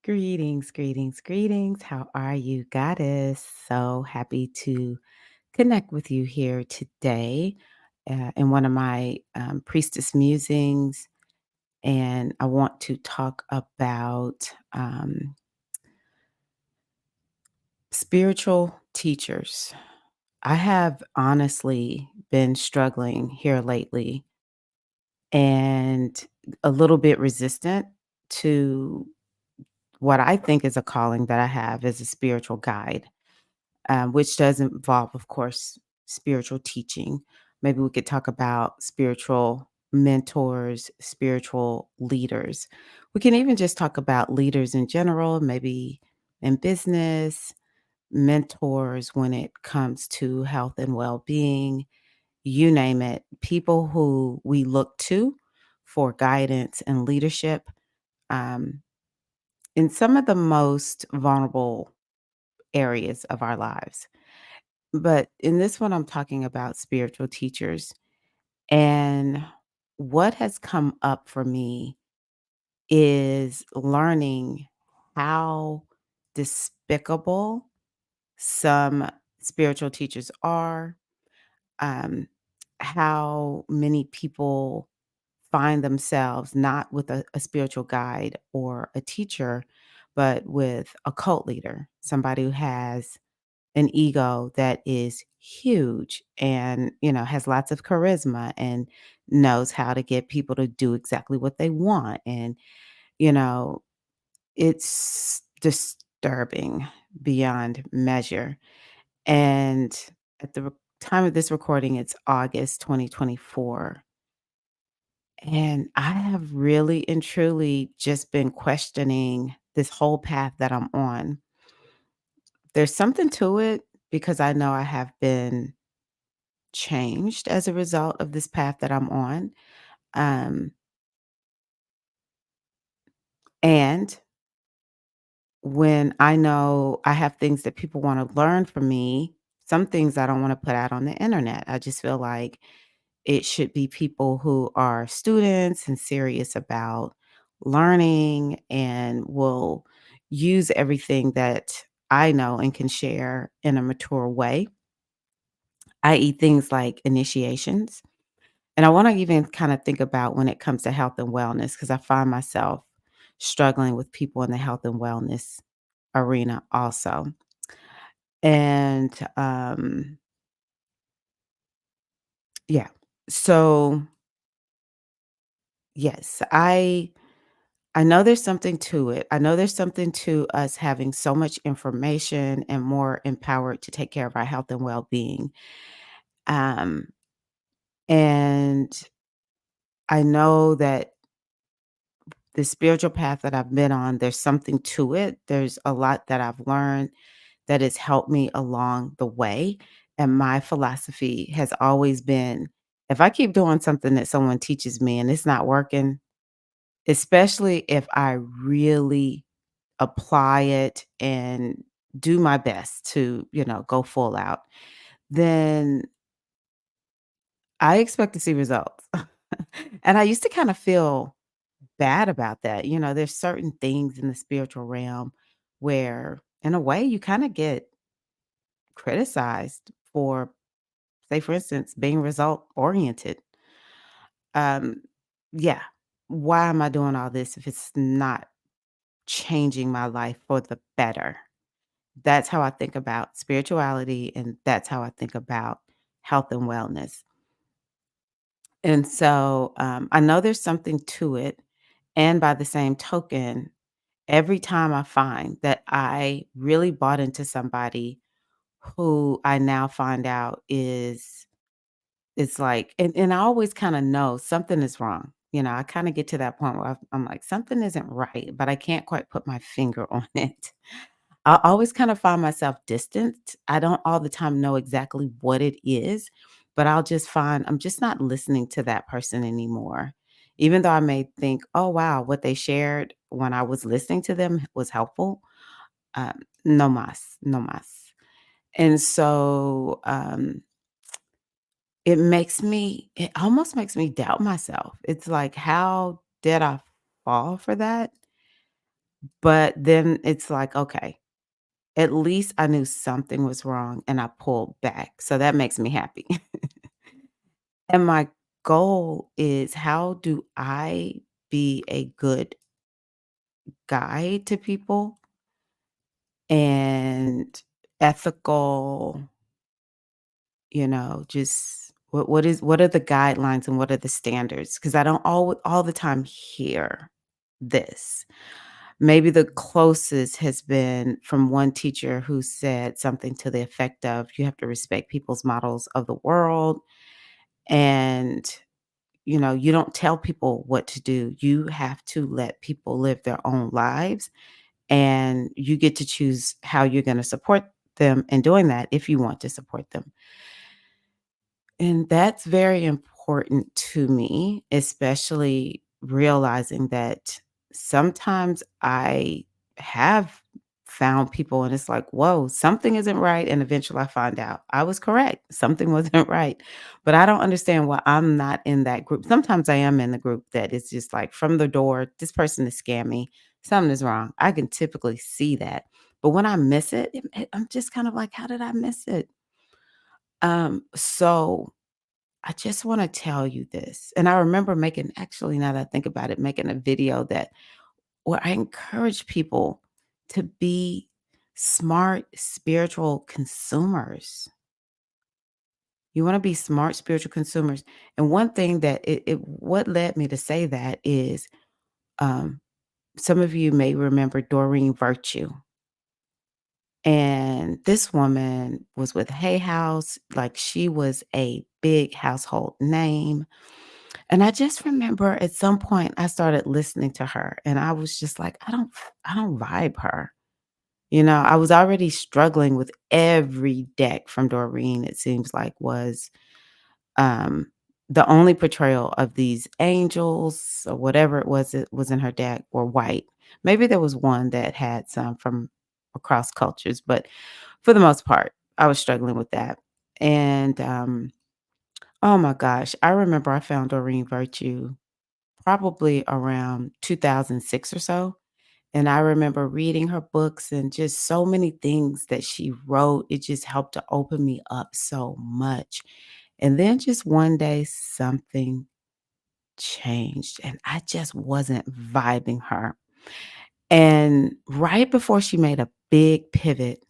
Greetings, greetings, greetings. How are you, Goddess? So happy to connect with you here today in one of my Priestess Musings. And I want to talk about spiritual teachers. I have honestly been struggling here lately and a little bit resistant to what I think is a calling that I have as a spiritual guide. Which does involve, of course, spiritual teaching. Maybe we could talk about spiritual mentors, spiritual leaders. We can even just talk about leaders in general, maybe in business, mentors when it comes to health and well being, you name it, people who we look to for guidance and leadership um, in some of the most vulnerable areas of our lives. But in this one, I'm talking about spiritual teachers. And what has come up for me is learning how despicable some spiritual teachers are, um, how many people find themselves not with a spiritual guide or a teacher, but with a cult leader, somebody who has an ego that is huge and, has lots of charisma and knows how to get people to do exactly what they want. And, you know, it's disturbing beyond measure. And at the time of this recording, it's August 2024. And I have really and truly just been questioning this whole path that I'm on. There's something to it because I know I have been changed as a result of this path that I'm on. Um, and when I know I have things that people want to learn from me, some things I don't want to put out on the internet. I just feel like it should be people who are students and serious about learning and will use everything that I know and can share in a mature way, i.e., things like initiations. And I wanna even kinda think about when it comes to health and wellness, because I find myself struggling with people in the health and wellness arena also. And, yeah. So, yes, I know there's something to it. I know there's something to us having so much information and more empowered to take care of our health and well-being. Um, and I know that the spiritual path that I've been on, there's something to it. There's a lot that I've learned that has helped me along the way. And my philosophy has always been if I keep doing something that someone teaches me and it's not working, especially if I really apply it and do my best to, go full out, then I expect to see results. And I used to kind of feel bad about that. There's certain things in the spiritual realm where, in a way, you kind of get criticized for, say, for instance, being result oriented. Um, yeah. Why am I doing all this if it's not changing my life for the better? That's how I think about spirituality, and that's how I think about health and wellness. And so I know there's something to it. And by the same token, every time I find that I really bought into somebody who I now find out is it's like and I always kinda know something is wrong. I kinda get to that point where I'm like, "Something isn't right," but I can't quite put my finger on it. I always kind of find myself distant. I don't all the time know exactly what it is, but I'll just find I'm just not listening to that person anymore. Even though I may think, "Oh, wow, what they shared when I was listening to them was helpful." No más, no más. And so, it almost makes me doubt myself. It's like, how did I fall for that? But then it's like, okay, at least I knew something was wrong and I pulled back. So that makes me happy. And my goal is how do I be a good guide to people and ethical, just what are the guidelines and what are the standards? Because I don't all the time hear this. Maybe the closest has been from one teacher who said something to the effect of, "You have to respect people's models of the world, and, you don't tell people what to do. You have to let people live their own lives, and you get to choose how you're gonna support them in doing that if you want to support them." And that's very important to me, especially realizing that sometimes I have found people and it's like, whoa, something isn't right. And eventually I find out I was correct. Something wasn't right. But I don't understand why I'm not in that group. Sometimes I am in the group that is just like from the door, this person is scammy. Something is wrong. I can typically see that. But when I miss it, I'm just kind of like, how did I miss it? So I just wanna tell you this, and I remember making actually, now that I think about it, making a video that where I encourage people to be smart spiritual consumers. You wanna be smart spiritual consumers, and one thing that what led me to say that is, um, some of you may remember Doreen Virtue, and this woman was with Hay House, like, she was a big household name. And I just remember at some point I started listening to her and I was just like, I don't vibe her. I was already struggling with every deck from Doreen, it seems like was um the only portrayal of these angels or whatever it was in her deck were white. Maybe there was one that had some from across cultures, but for the most part, I was struggling with that. And oh my gosh, I remember I found Doreen Virtue probably around 2006 or so, and I remember reading her books and just so many things that she wrote, it just helped to open me up so much, and then just one day, something changed, and I just wasn't vibing her, and right before she made a big pivot,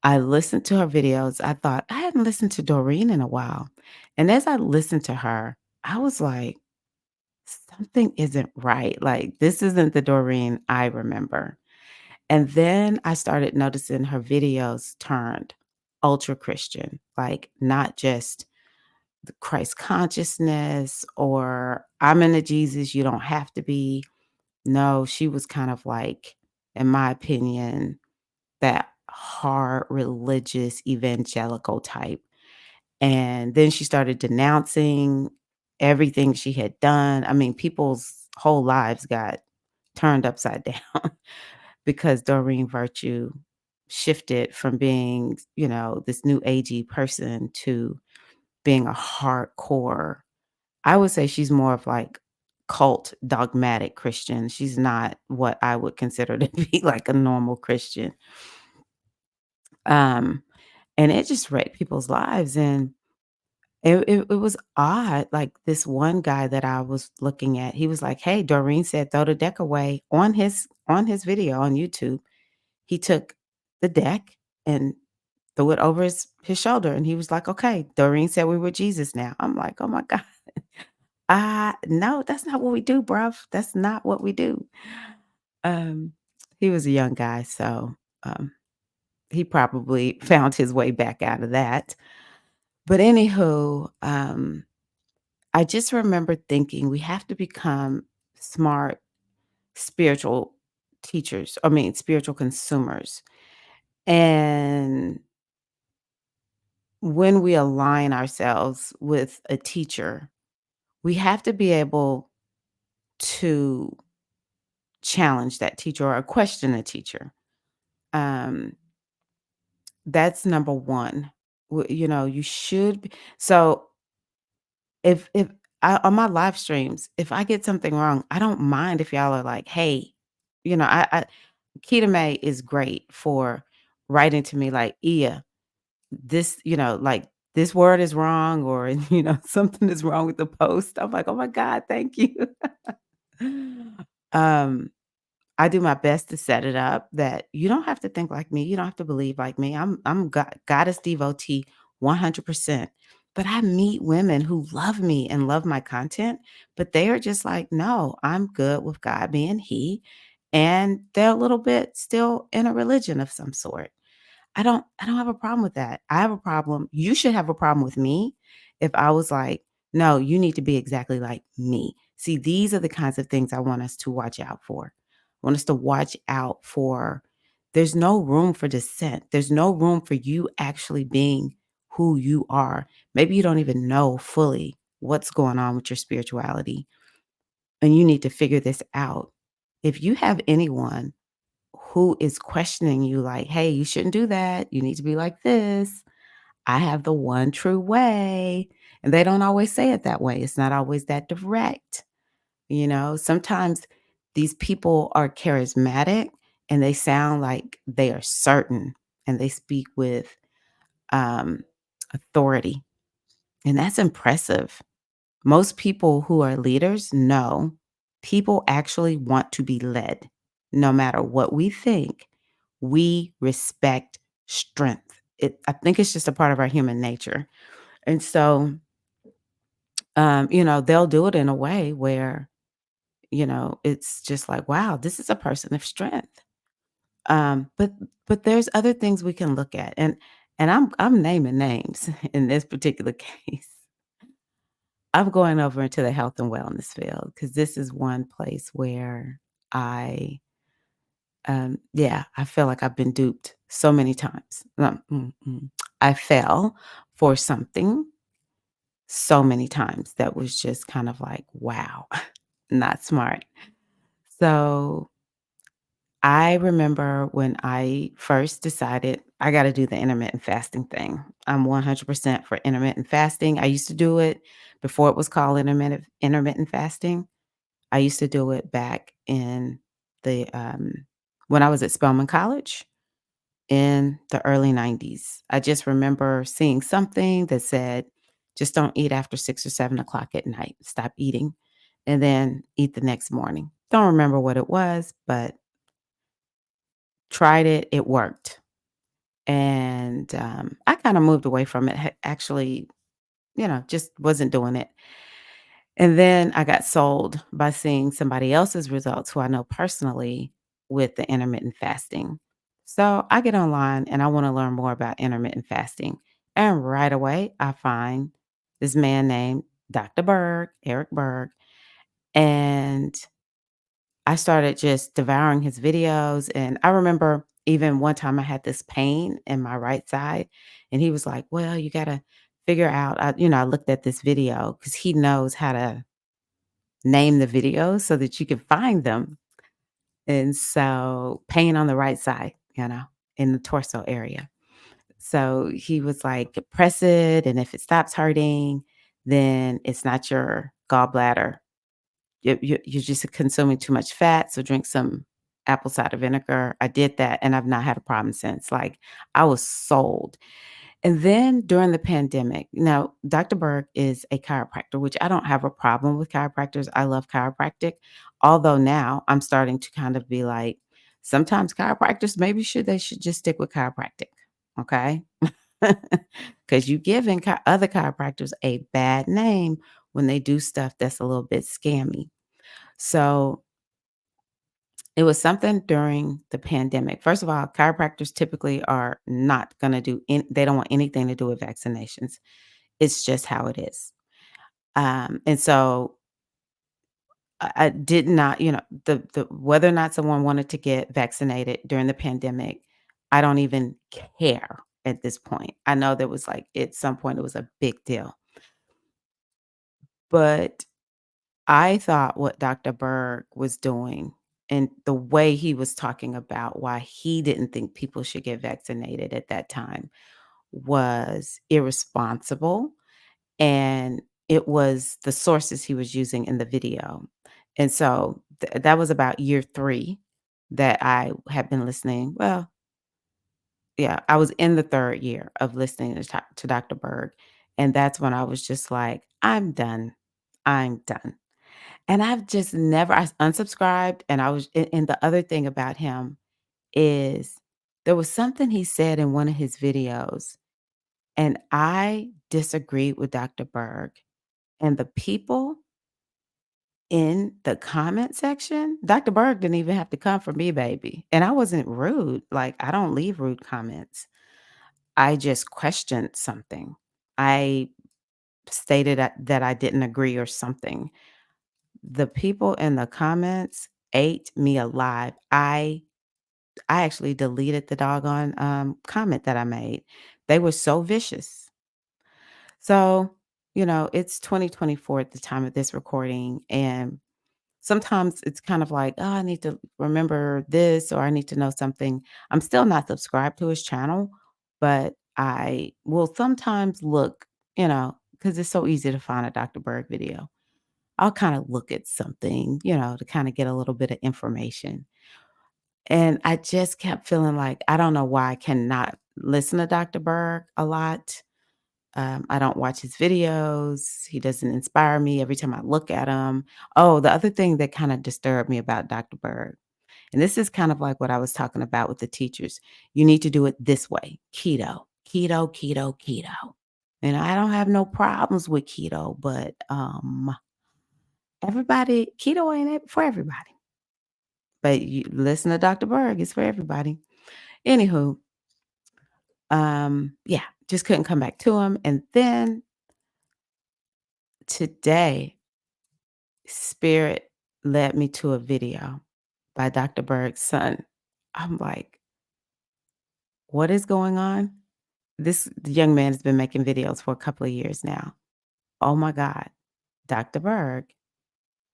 I listened to her videos. I thought, "I hadn't listened to Doreen in a while," and as I listened to her, I was like, something isn't right. Like, this isn't the Doreen I remember. And then I started noticing her videos turned ultra Christian, like not just the Christ consciousness or I'm into Jesus, you don't have to be. No, she was kind of like, in my opinion, that hard religious evangelical type. And then she started denouncing everything she had done. I mean, people's whole lives got turned upside down because Doreen Virtue shifted from being, this new agey person to being a hardcore. I would say she's more of like cult dogmatic Christian. She's not what I would consider to be like a normal Christian. Um, and it just wrecked people's lives. And it was odd, like, this one guy that I was looking at, he was like, "Hey, Doreen said throw the deck away," on his video on YouTube. He took the deck and threw it over his shoulder, and he was like, "Okay, Doreen said we were Jesus now." I'm like, "Oh my god." No, that's not what we do, bruv. That's not what we do. Um, he was a young guy, so, um, he probably found his way back out of that. But anywho, I just remember thinking we have to become smart spiritual teachers, I mean, spiritual consumers. And when we align ourselves with a teacher, we have to be able to challenge that teacher or question a teacher. Um, that's number one. You should. So if I, on my live streams, if I get something wrong, I don't mind if y'all are like, "Hey, I Keita May is great for writing to me like, "Ia, this, like, this word is wrong," or, "Something is wrong with the post." I'm like, "Oh my god, thank you." Um, I do my best to set it up that you don't have to think like me, you don't have to believe like me. I'm goddess devotee 100%. But I meet women who love me and love my content, but they are just like, "No, I'm good with God being he," and they're a little bit still in a religion of some sort. I don't have a problem with that. I have a problem you should have a problem with me if I was like, "No, you need to be exactly like me." See, these are the kinds of things I want us to watch out for. I want us to watch out for there's no room for dissent. There's no room for you actually being who you are. Maybe you don't even know fully what's going on with your spirituality, and you need to figure this out. If you have anyone who is questioning you like, "Hey, you shouldn't do that. You need to be like this. I have the one true way." And they don't always say it that way. It's not always that direct. Sometimes these people are charismatic and they sound like they are certain and they speak with um, authority. And that's impressive. Most people who are leaders know people actually want to be led. No matter what we think, we respect strength. I think it's just a part of our human nature. And so, they'll do it in a way where, it's just like, wow, this is a person of strength. But there's other things we can look at. And I'm naming names in this particular case. I'm going over into the health and wellness field because this is one place where I, yeah, I feel like I've been duped so many times. I fell for something so many times that was just kind of like, wow, not smart. So I remember when I first decided I got to do the intermittent fasting thing. I'm 100% for intermittent fasting. I used to do it before it was called intermittent fasting. I used to do it back in the when I was at Spelman College in the early 90s. I just remember seeing something that said, just don't eat after 6 or 7 o'clock at night. Stop eating and then eat the next morning. Don't remember what it was, but tried it. It worked. And I kind of moved away from it. Actually, just wasn't doing it. And then I got sold by seeing somebody else's results who I know personally with the intermittent fasting. So I get online and I want to learn more about intermittent fasting. And right away, I find this man named Dr. Berg, Eric Berg, and I started just devouring his videos. And I remember even one time I had this pain in my right side, and he was like, "Well, you got to figure out." I looked at this video because he knows how to name the videos so that you can find them. And so pain on the right side, in the torso area. So he was like, press it. And if it stops hurting, then it's not your gallbladder. You're just consuming too much fat. So drink some apple cider vinegar. I did that and I've not had a problem since. Like I was sold. And then during the pandemic, now Dr. Berg is a chiropractor, which I don't have a problem with chiropractors. I love chiropractic. Although now I'm starting to kind of be like, sometimes chiropractors they should just stick with chiropractic. Okay. Because you giving other chiropractors a bad name when they do stuff that's a little bit scammy. So it was something during the pandemic. First of all, chiropractors typically are not going to they don't want anything to do with vaccinations. It's just how it is. And so I did not, the whether or not someone wanted to get vaccinated during the pandemic, I don't even care at this point. I know there was like at some point it was a big deal. But I thought what Dr. Berg was doing and the way he was talking about why he didn't think people should get vaccinated at that time was irresponsible. And it was the sources he was using in the video. And so that was about year 3. that I had been listening. Well, yeah, I was in the 3rd year of listening to Dr. Berg, and that's when I was just like, "I'm done. I'm done." And I've just never I unsubscribed, and I was and the other thing about him is there was something he said in one of his videos, and I disagreed with Dr. Berg, and the people in the comment section, Dr. Berg didn't even have to come for me, baby, and I wasn't rude, like, I don't leave rude comments. I just questioned something. I stated that I didn't agree or something. The people in the comments ate me alive. I actually deleted the doggone, comment that I made. They were so vicious. So, it's 2024 at the time of this recording, and sometimes it's kind of like, "Oh, I need to remember this," or, "I need to know something." I'm still not subscribed to his channel, but I will sometimes look, because it's so easy to find a Dr. Berg video. I'll kinda look at something, to kinda get a little bit of information. And I just kept feeling like I don't know why I cannot listen to Dr. Berg a lot. I don't watch his videos. He doesn't inspire me every time I look at him. Oh, the other thing that kind of disturbed me about Dr. Berg, and this is kind of like what I was talking about with the teachers. You need to do it this way: keto, keto, keto, keto. And I don't have no problems with keto, but everybody, keto ain't it for everybody. But you listen to Dr. Berg, it's for everybody. Anywho, yeah, just couldn't come back to him. And then today, Spirit led me to a video by Dr. Berg's son. I'm like, what is going on? This young man has been making videos for a couple of years now. Oh my God, Dr. Berg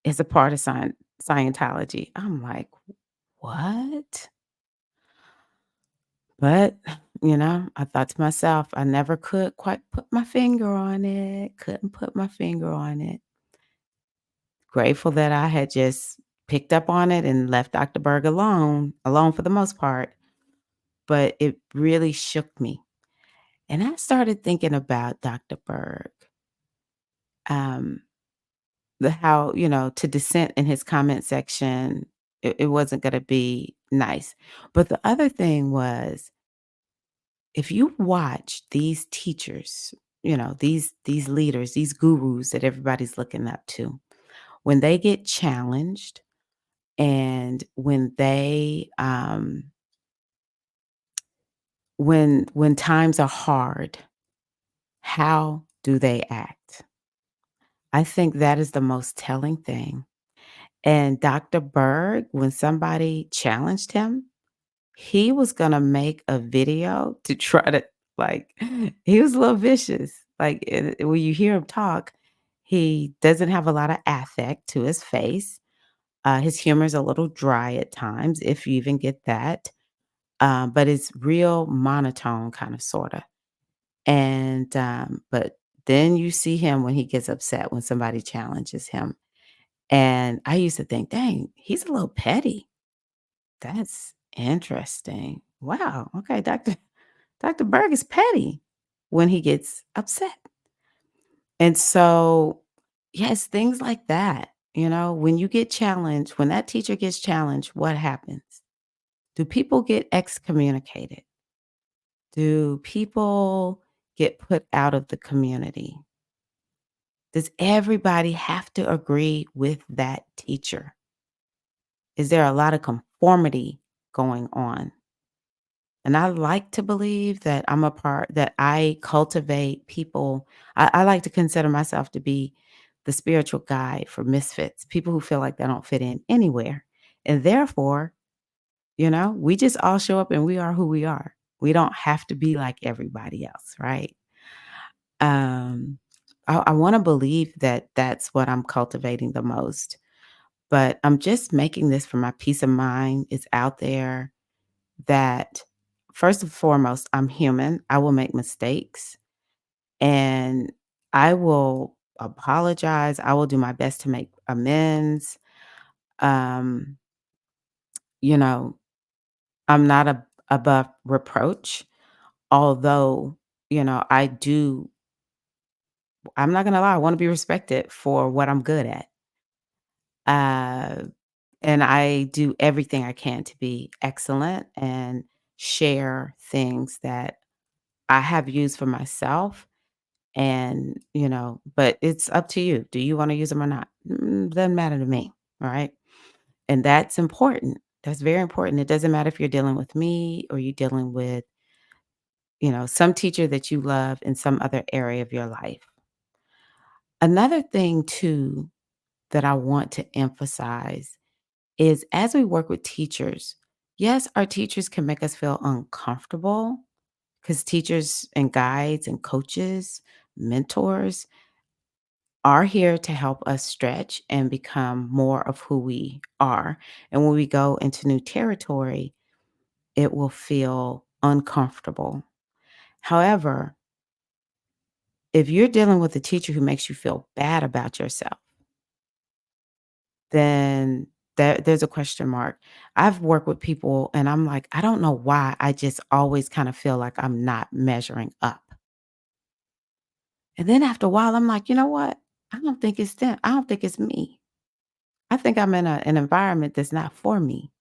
is a part of Scientology. I'm like, what? But, I thought to myself, I never could quite put my finger on it, couldn't put my finger on it. Grateful that I had just picked up on it and left Dr. Berg alone for the most part, but it really shook me. And I started thinking about Dr. Berg, um, the how, to dissent in his comment section, it wasn't gonna be nice. But the other thing was, if you watch these teachers, these leaders, these gurus that everybody's looking up to, when they get challenged and when times are hard, how do they act? I think that is the most telling thing. And Dr. Berg, when somebody challenged him, he was gonna make a video to try to, like, he was a little vicious. Like, when you hear him talk, he doesn't have a lot of affect to his face. His humor is a little dry at times, if you even get that, but it's real monotone kinda, sorta. And, but then you see him when he gets upset when somebody challenges him. And I used to think, "Dang, he's a little petty. That's interesting. Wow, okay, Dr. Berg is petty when he gets upset." And so, yes, things like that, when you get challenged, when that teacher gets challenged, what happens? Do people get excommunicated? Do people get put out of the community? Does everybody have to agree with that teacher? Is there a lot of conformity going on? And I like to believe that that I cultivate people. I like to consider myself to be the spiritual guide for misfits, people who feel like they don't fit in anywhere. And therefore, we just all show up and we are who we are. We don't have to be like everybody else, right? Um, I want to believe that that's what I'm cultivating the most, but I'm just making this for my peace of mind. It's out there that first and foremost, I'm human. I will make mistakes and I will apologize. I will do my best to make amends. Um, you know, I'm not above reproach, although, I do I'm not gonna lie, I wanna be respected for what I'm good at. Uh, and I do everything I can to be excellent and share things that I have used for myself and, but it's up to you. Do you wanna use them or not? Doesn't matter to me, all right? And that's important. That's very important. It doesn't matter if you're dealing with me or you're dealing with, some teacher that you love in some other area of your life. Another thing too that I want to emphasize is as we work with teachers, yes, our teachers can make us feel uncomfortable because teachers and guides and coaches, mentors are here to help us stretch and become more of who we are. And when we go into new territory, it will feel uncomfortable. However, if you're dealing with a teacher who makes you feel bad about yourself, then there's a question mark. I've worked with people and I'm like, I don't know why I just always kind of feel like I'm not measuring up. And then after a while, I'm like, you know what? I don't think it's them. I don't think it's me. I think I'm in an environment that's not for me.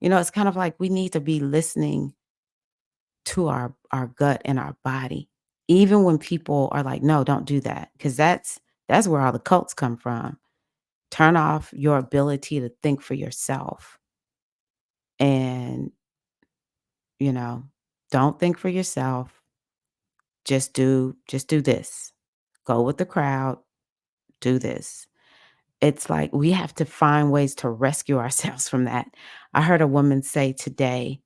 It's kind of like we need to be listening to our gut and our body, even when people are like, no, don't do that. Cause that's where all the cults come from. Turn off your ability to think for yourself. And You know, don't think for yourself. Just do this. Go with the crowd, do this. It's like we have to find ways to rescue ourselves from that. I heard a woman say today,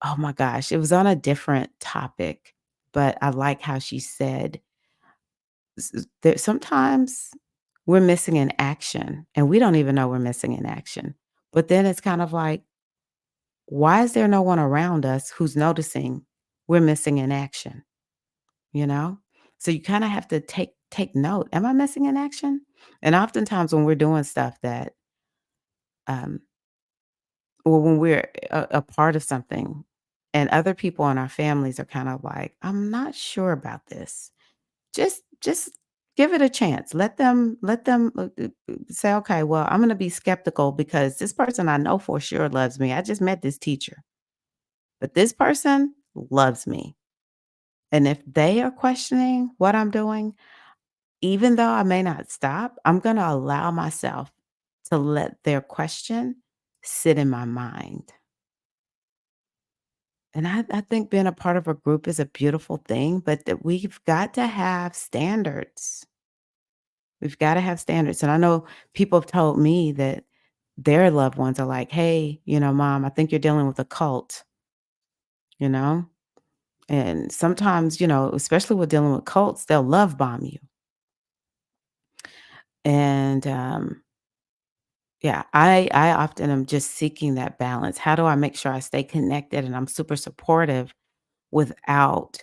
oh my gosh, it was on a different topic, but I like how she said, That sometimes we're missing in action and we don't even know we're missing in action. But then it's kind of like, why is there no one around us who's noticing we're missing in action? You know? So you kinda have to take note. Am I missing in action? And oftentimes when we're doing stuff that, um or when we're a part of something and other people in our families are kind of like, "I'm not sure about this." Just give it a chance. Let them say, "Okay, well, I'm gonna be skeptical because this person I know for sure loves me. I just met this teacher, but this person loves me." And if they are questioning what I'm doing, even though I may not stop, I'm gonna allow myself to let their question sit in my mind. And I think being a part of a group is a beautiful thing, but that we've got to have standards. We've gotta have standards. And I know people have told me that their loved ones are like, "Hey, mom, I think you're dealing with a cult," you know? And sometimes, especially with dealing with cults, they'll love bomb you. And yeah, I often am just seeking that balance. How do I make sure I stay connected and I'm super supportive without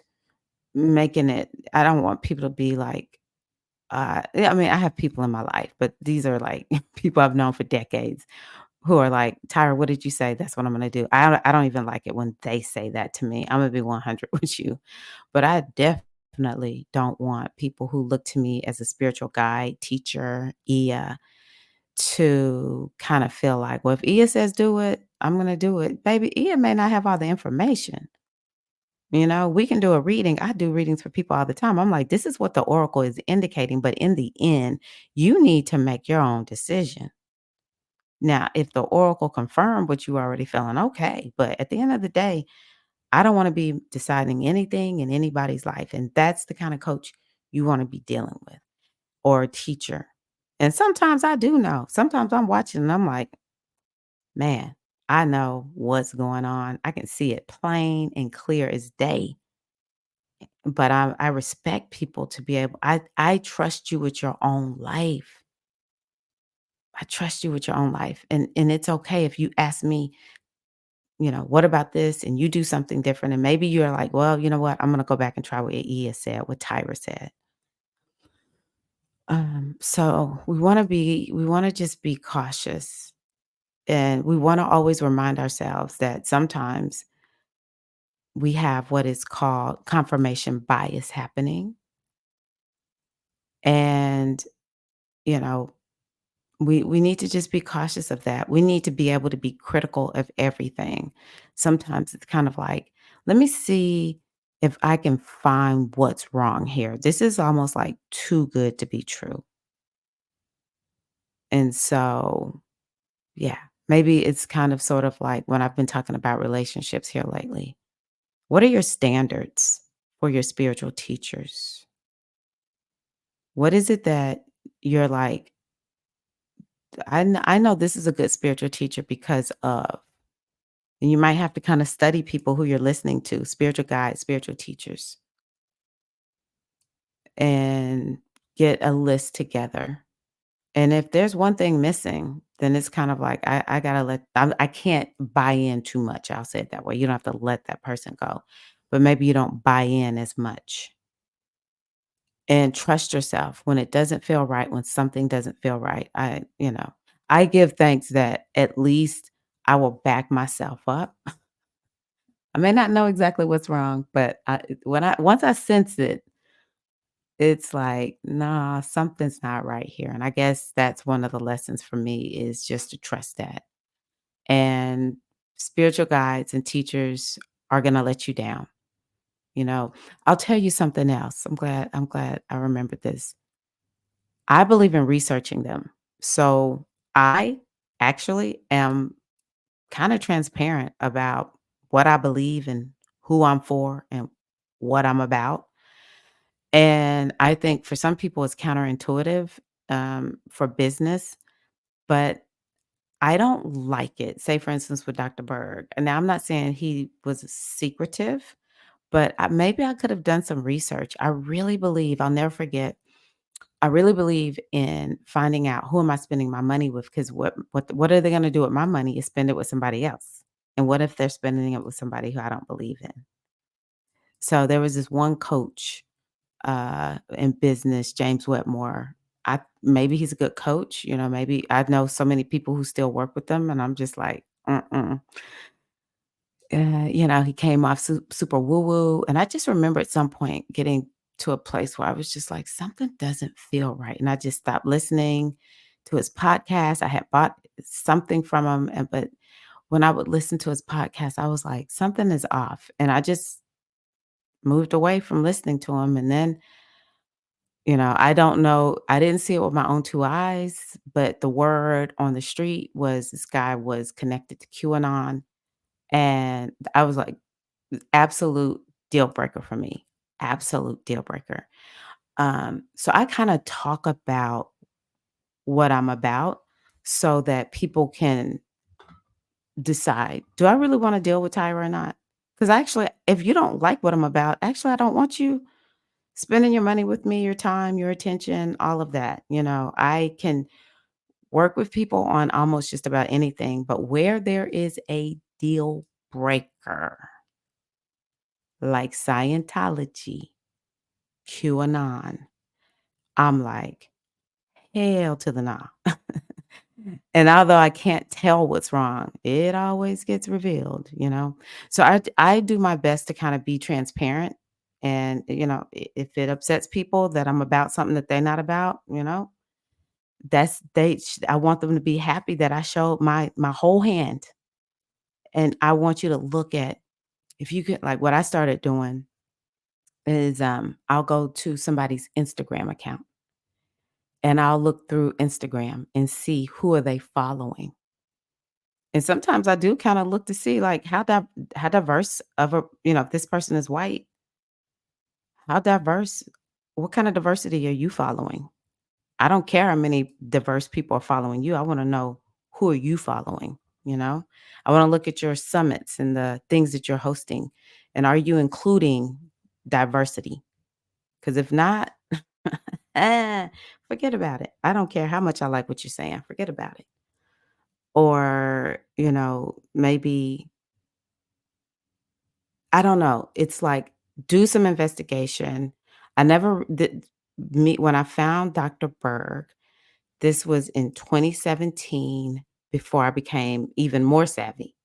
making it I don't want people to be like, yeah, I mean, I have people in my life, but these are like people I've known for decades who are like, "Tyra, what did you say? That's what I'm gonna do." I don't even like it when they say that to me. I'm gonna be 100 with you. But I definitely don't want people who look to me as a spiritual guide, teacher, to kind of feel like, well, if Ia says do it, I'm gonna do it. Baby, Ia may not have all the information. We can do a reading. I do readings for people all the time. I'm like, this is what the oracle is indicating, but in the end, you need to make your own decision. Now, if the oracle confirmed what you already feeling, okay. But at the end of the day, I don't want to be deciding anything in anybody's life. And that's the kind of coach you want to be dealing with or a teacher. And sometimes I do know. Sometimes I'm watching and I'm like, man, I know what's going on. I can see it plain and clear as day. But I respect people to be able I trust you with your own life. I trust you with your own life. And it's okay if you ask me, what about this? And you do something different. And maybe you're like, well, you know what? I'm gonna go back and try what Ia said, what Tyra said. So we want to just be cautious And we want to always remind ourselves that sometimes we have what is called confirmation bias happening. And, you know, we need to just be cautious of that. We need to be able to be critical of everything. Sometimes it's kind of like, let me see if I can find what's wrong here. This is almost like too good to be true. And so, yeah, maybe it's kind of sort of like when I've been talking about relationships here lately. What are your standards for your spiritual teachers? What is it that you're like, I know this is a good spiritual teacher because of, and you might have to kind of study people who you're listening to, spiritual guides, spiritual teachers, and get a list together. And if there's one thing missing, then it's kind of like I gotta I can't buy in too much. I'll say it that way. You don't have to let that person go, but maybe you don't buy in as much. And trust yourself when it doesn't feel right, when something doesn't feel right. I give thanks that at least I will back myself up. I may not know exactly what's wrong, but when I once I sense it, it's like, nah, something's not right here. And I guess that's one of the lessons for me is just to trust that. And spiritual guides and teachers are gonna let you down. You know, I'll tell you something else. I'm glad I remembered this. I believe in researching them. So I actually am kind of transparent about what I believe and who I'm for and what I'm about. And I think for some people it's counterintuitive for business, but I don't like it. Say, for instance, with Dr. Berg. And now I'm not saying he was secretive, but maybe I could have done some research. I really believe, I'll never forget, I really believe in finding out who am I spending my money with, because what are they gonna do with my money is spend it with somebody else. And what if they're spending it with somebody who I don't believe in? So there was this one coach in business, James Wetmore. I maybe he's a good coach, maybe I know so many people who still work with them, and I'm just like, mm-mm. He came off super woo woo. And I just remember at some point getting to a place where I was just like, something doesn't feel right. And I just stopped listening to his podcast. I had bought something from him. But when I would listen to his podcast, I was like, something is off. And I just moved away from listening to him. And then, I don't know, I didn't see it with my own two eyes, but the word on the street was this guy was connected to QAnon. And I was like, absolute deal breaker for me, absolute deal breaker. So I kinda talk about what I'm about so that people can decide, do I really wanna deal with Tyra or not? Because actually, if you don't like what I'm about, actually, I don't want you spending your money with me, your time, your attention, all of that. I can work with people on almost just about anything, but where there is a deal breaker, like Scientology, QAnon, I'm like, "Hell to the nah." And although I can't tell what's wrong, it always gets revealed. So I do my best to kinda be transparent and, if it upsets people that I'm about something that they're not about, I want them to be happy that I showed my whole hand, and I want you to look at, if you could, like, what I started doing is, I'll go to somebody's Instagram account, and I'll look through Instagram and see who are they following. And sometimes I do kinda look to see, like, how diverse of if this person is white, how diverse, what kind of diversity are you following? I don't care how many diverse people are following you. I wanna know, who are you following, you know? I wanna look at your summits and the things that you're hosting, and are you including diversity? Because if not, eh, forget about it. I don't care how much I like what you're saying, forget about it. Or, maybe, I don't know, it's like, do some investigation. I never did meet when I found Dr. Berg, this was in 2017. before I became even more savvy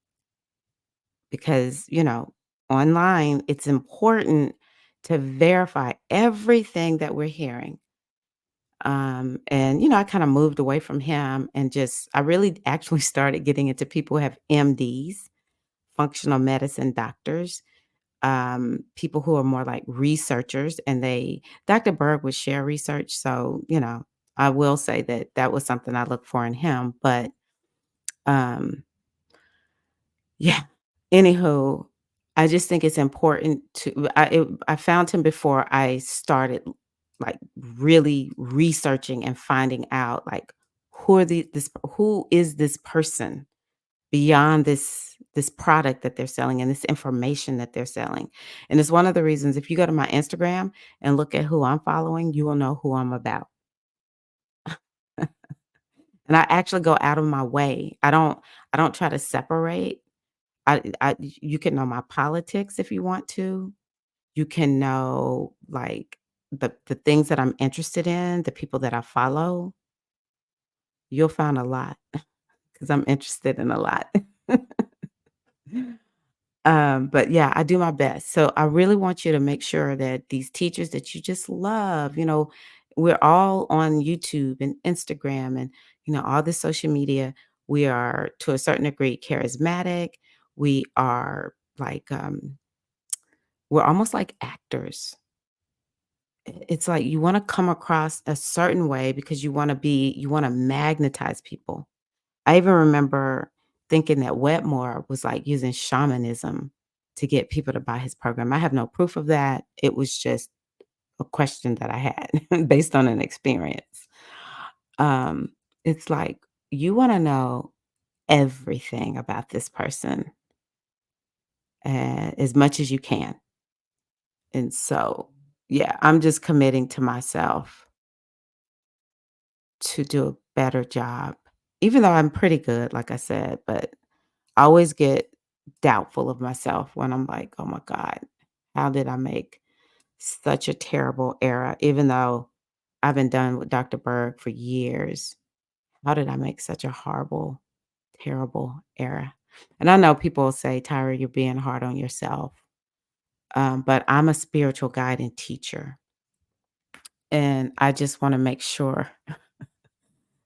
because, online, it's important to verify everything that we're hearing. And I kind of moved away from him and I really actually started getting into people who have MDs, functional medicine doctors, people who are more like researchers, and Dr. Berg would share research. So, I will say that that was something I look for in him. But um, yeah, anywho, I just think it's important I found him before I started like really researching and finding out like who is this person beyond this product that they're selling and this information that they're selling. And it's one of the reasons if you go to my Instagram and look at who I'm following, you will know who I'm about. And I actually go out of my way. I don't try to separate. You can know my politics if you want to. You can know like the things that I'm interested in, the people that I follow. You'll find a lot because I'm interested in a lot. But yeah, I do my best. So I really want you to make sure that these teachers that you just love, we're all on YouTube and Instagram and, all this social media. We are to a certain degree charismatic. We are like, we're almost like actors. It's like you want to come across a certain way because you want to magnetize people. I even remember thinking that Wetmore was, like, using shamanism to get people to buy his program. I have no proof of that. It was just a question that I had based on an experience. Um, it's like, you wanna know everything about this person, as much as you can. And so, yeah, I'm just committing to myself to do a better job, even though I'm pretty good, like I said, but I always get doubtful of myself when I'm like, "Oh my god, how did I make such a terrible error?" Even though I've been done with Dr. Berg for years, how did I make such a horrible, terrible error? And I know people will say, "Tyra, you're being hard on yourself." But I'm a spiritual guide and teacher, and I just wanna make sure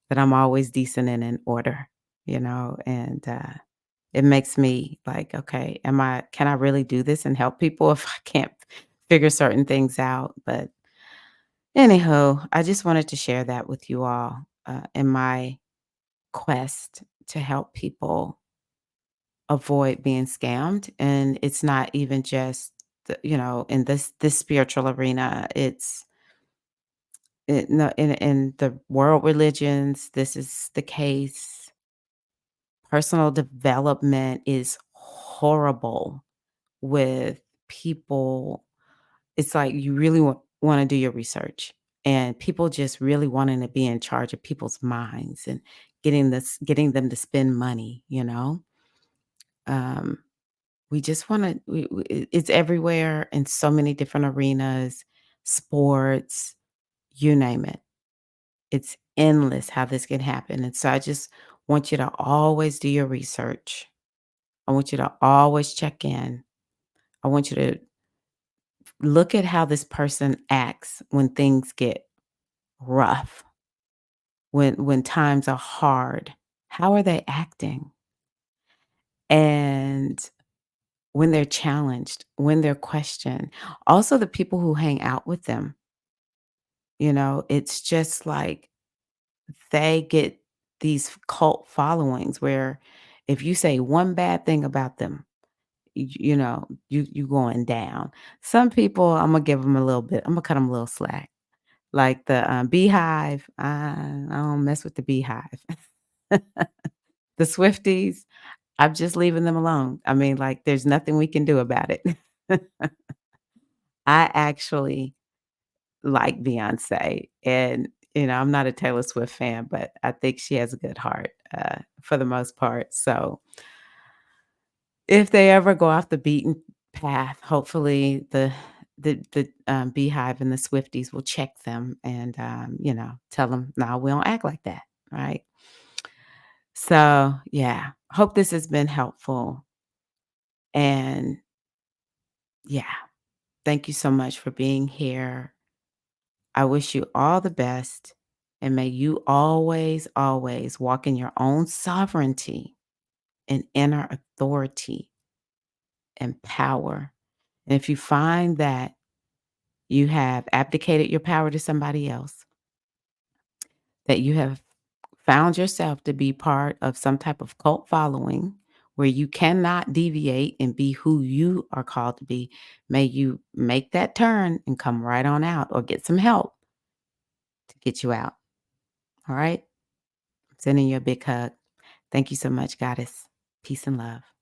that I'm always decent and in order, and, it makes me like, "Okay, can I really do this and help people if I can't figure certain things out?" But anyhow, I just wanted to share that with you all, in my quest to help people avoid being scammed, and it's not even just in this spiritual arena, no, in the world religions, this is the case. Personal development is horrible with people. It's like you really wanna do your research, and people just really wanting to be in charge of people's minds and getting them to spend money, you know? Um, we just wanna it's everywhere in so many different arenas, sports, you name it. It's endless how this can happen, and so I just want you to always do your research. I want you to always check in. I want you to look at how this person acts when things get rough, when times are hard. How are they acting? And when they're challenged, when they're questioned. Also, the people who hang out with them, it's just like they get these cult followings where if you say one bad thing about them, you going down. Some people, I'm gonna give them a little bit. I'm gonna cut them a little slack. Like the beehive, I don't mess with the beehive. The Swifties, I'm just leaving them alone. I mean, like, there's nothing we can do about it. I actually like Beyonce, and I'm not a Taylor Swift fan, but I think she has a good heart for the most part. So if they ever go off the beaten path, hopefully the Beehive and the Swifties will check them and, tell them, "No, we don't act like that," right? So, yeah, hope this has been helpful. And yeah, thank you so much for being here. I wish you all the best. And may you always, always walk in your own sovereignty and inner authority and power. And if you find that you have abdicated your power to somebody else, that you have found yourself to be part of some type of cult following where you cannot deviate and be who you are called to be, may you make that turn and come right on out or get some help to get you out. All right? Sending you a big hug. Thank you so much, Goddess. Peace and love.